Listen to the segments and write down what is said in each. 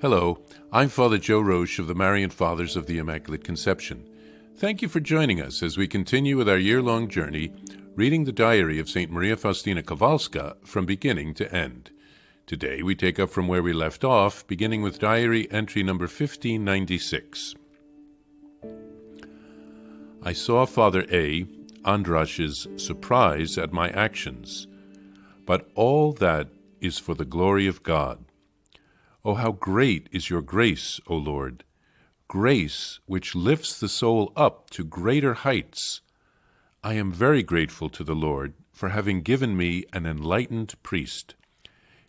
Hello, I'm Father Joe Roesch of the Marian Fathers of the Immaculate Conception. Thank you for joining us as we continue with our year-long journey reading the diary of St. Maria Faustina Kowalska from beginning to end. Today we take up from where we left off, beginning with diary entry number 1596. I saw Father A. Andrasch's surprise at my actions, but all that is for the glory of God. Oh, how great is your grace, O Lord, grace which lifts the soul up to greater heights. I am very grateful to the Lord for having given me an enlightened priest.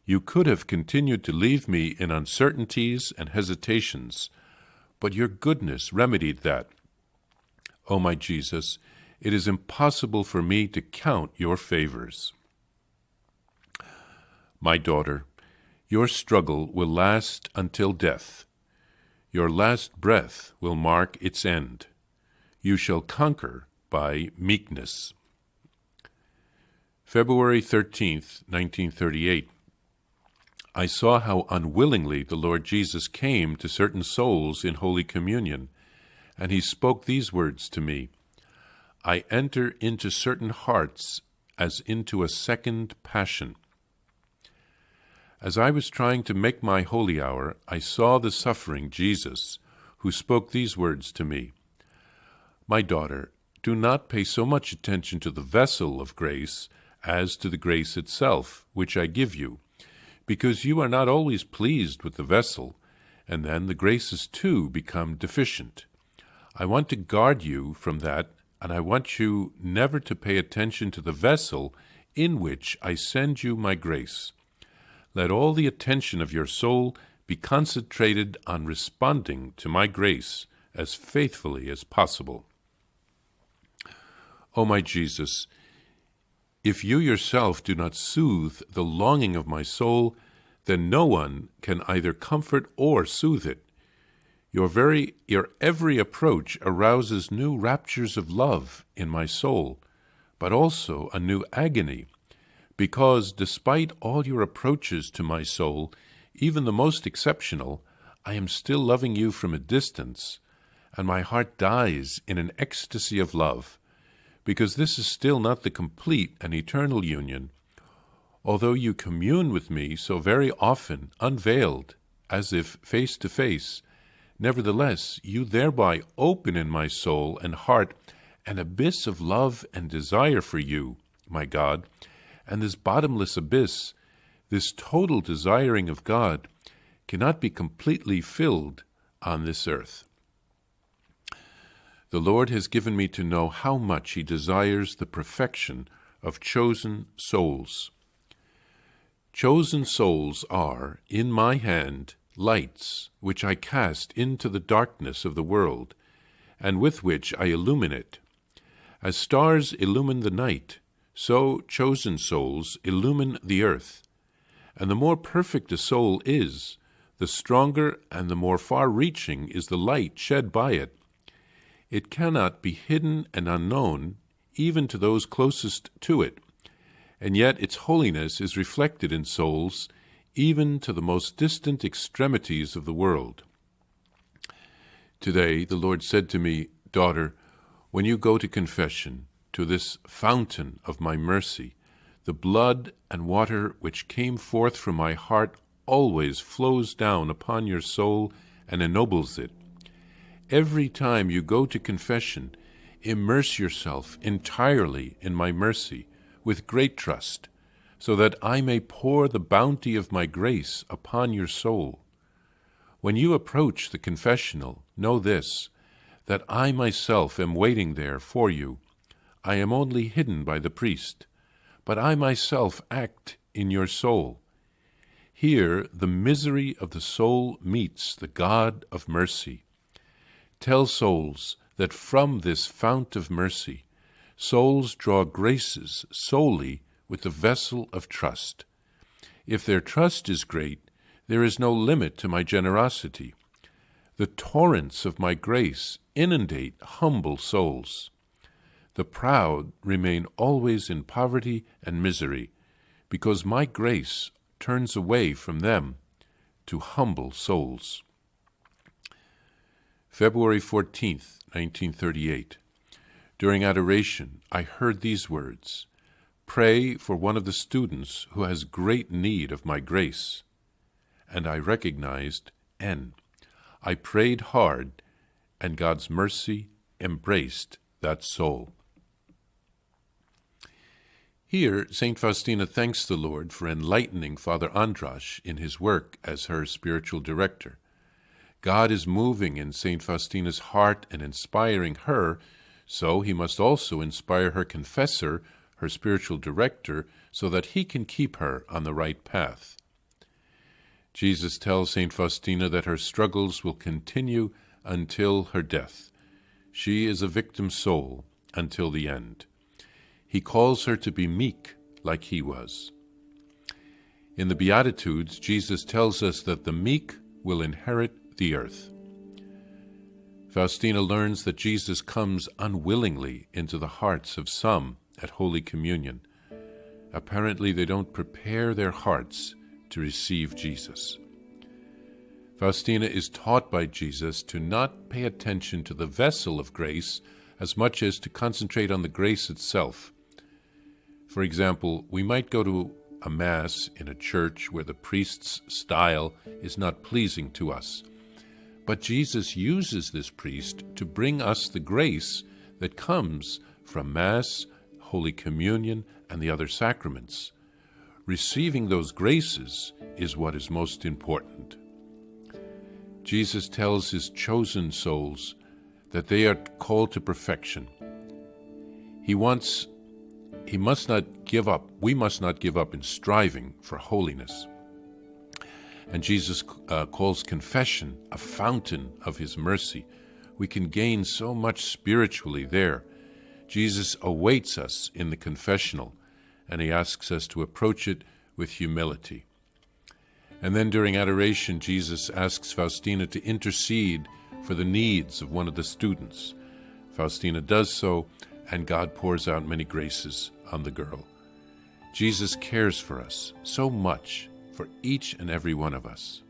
You could have continued to leave me in uncertainties and hesitations, but your goodness remedied that. O my Jesus, it is impossible for me to count your favors. My daughter, your struggle will last until death. Your last breath will mark its end. You shall conquer by meekness. February 13th, 1938. I saw how unwillingly the Lord Jesus came to certain souls in Holy Communion, and he spoke these words to me. I enter into certain hearts as into a second passion. As I was trying to make my holy hour, I saw the suffering Jesus, who spoke these words to me. My daughter, do not pay so much attention to the vessel of grace as to the grace itself, which I give you, because you are not always pleased with the vessel, and then the graces too become deficient. I want to guard you from that, and I want you never to pay attention to the vessel in which I send you my grace. Let all the attention of your soul be concentrated on responding to my grace as faithfully as possible. O my Jesus, if you yourself do not soothe the longing of my soul, then no one can either comfort or soothe it. Your every approach arouses new raptures of love in my soul, but also a new agony, because despite all your approaches to my soul, even the most exceptional, I am still loving you from a distance, and my heart dies in an ecstasy of love, because this is still not the complete and eternal union. Although you commune with me so very often, unveiled, as if face to face, nevertheless you thereby open in my soul and heart an abyss of love and desire for you, my God, and this bottomless abyss, this total desiring of God, cannot be completely filled on this earth. The Lord has given me to know how much he desires the perfection of chosen souls. Chosen souls are, in my hand, lights which I cast into the darkness of the world, and with which I illumine it. As stars illumine the night, so chosen souls illumine the earth. And the more perfect a soul is, the stronger and the more far-reaching is the light shed by it. It cannot be hidden and unknown, even to those closest to it, and yet its holiness is reflected in souls, even to the most distant extremities of the world. Today the Lord said to me, Daughter, when you go to confession, to this fountain of my mercy, the blood and water which came forth from my heart always flows down upon your soul and ennobles it. Every time you go to confession, immerse yourself entirely in my mercy with great trust, so that I may pour the bounty of my grace upon your soul. When you approach the confessional, know this, that I myself am waiting there for you. I am only hidden by the priest, but I myself act in your soul. Here the misery of the soul meets the God of mercy. Tell souls that from this fount of mercy, souls draw graces solely with the vessel of trust. If their trust is great, there is no limit to my generosity. The torrents of my grace inundate humble souls. The proud remain always in poverty and misery, because my grace turns away from them. to humble souls. February 14th, 1938. During adoration, I heard these words, "Pray for one of the students who has great need of my grace." And I recognized N. I prayed hard, and God's mercy embraced that soul. Here, St. Faustina thanks the Lord for enlightening Father Andras in his work as her spiritual director. God is moving in St. Faustina's heart and inspiring her, so he must also inspire her confessor, her spiritual director, so that he can keep her on the right path. Jesus tells St. Faustina that her struggles will continue until her death. She is a victim soul until the end. He calls her to be meek like he was. In the Beatitudes, Jesus tells us that the meek will inherit the earth. Faustina learns that Jesus comes unwillingly into the hearts of some at Holy Communion. Apparently, they don't prepare their hearts to receive Jesus. Faustina is taught by Jesus to not pay attention to the vessel of grace as much as to concentrate on the grace itself. For example, we might go to a Mass in a church where the priest's style is not pleasing to us. But Jesus uses this priest to bring us the grace that comes from Mass, Holy Communion, and the other sacraments. Receiving those graces is what is most important. Jesus tells his chosen souls that they are called to perfection. We must not give up in striving for holiness. And Jesus calls confession a fountain of his mercy. We can gain so much spiritually there. Jesus awaits us in the confessional, and he asks us to approach it with humility. And then during adoration, Jesus asks Faustina to intercede for the needs of one of the students. Faustina does so, and God pours out many graces on the girl. Jesus cares for us so much, for each and every one of us.